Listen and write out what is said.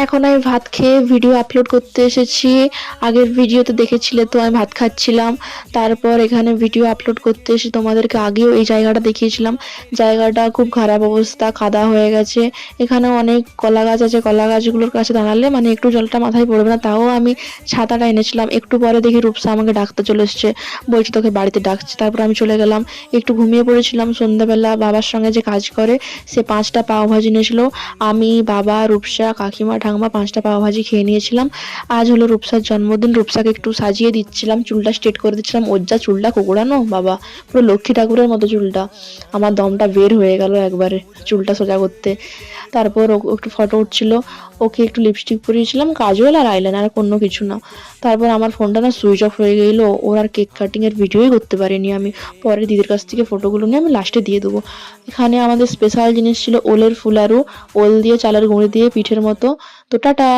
এখন আমি ভাত খেয়ে ভিডিও আপলোড করতে এসেছি। আগের ভিডিওতে দেখেছিলে তো আমি ভাত খাচ্ছিলাম, তারপর এখানে ভিডিও আপলোড করতে এসে তোমাদেরকে আগেও এই জায়গাটা দেখিয়েছিলাম। জায়গাটা খুব খারাপ অবস্থা, কাদা হয়ে গেছে। এখানে অনেক কলা গাছ আছে, কলা গাছগুলোর কাছে দাঁড়ালে মানে একটু জলটা মাথায় পড়বে না, তাও আমি ছাতাটা এনেছিলাম। একটু পরে দেখি রূপসা আমাকে ডাকতে চলে এসছে, বলছে তোকে বাড়িতে ডাকছে। তারপর আমি চলে গেলাম, একটু ঘুমিয়ে পড়েছিলাম। সন্ধ্যাবেলা বাবার সঙ্গে যে কাজ করে সে 5টা পাও ভাজি নিয়েছিল। আমি, বাবা, রূপসা, কাকিমা, ঠাকুমা 5টা পাও ভাজি খেয়ে নিয়েছিলাম। আজ হলো রূপসার জন্মদিন, রূপসাকে একটু সাজিয়ে দিচ্ছিলাম, চুলটা স্ট্রেট করে দিচ্ছিলাম। ওর যা চুলটা কোকড়ানো বাবা, পুরো লক্ষ্মী ঠাকুরের মতো চুলটা। আমার দমটা বের হয়ে গেল একবারে চুলটা সোজা করতে। তারপর ও একটু ফটো উঠছিল, ওকে একটু লিপস্টিক পরিয়েছিলাম, কাজল আর আইলাইনার, আর কোনো কিছু না। তারপর আমার ফোনটা না সুইচ অফ হয়ে গেল, ওর আর কেক কাটিংয়ের ভিডিওই করতে পারিনি আমি। পরে দিদির কাছ থেকে ফটোগুলো নিয়ে আমি লাস্টে দিয়ে দেবো। এখানে আমাদের স্পেশাল জিনিস ছিল ওলের ফুলারু, ওল দিয়ে চালের গুঁড়ি দিয়ে পিঠের মতো। তো টাটা।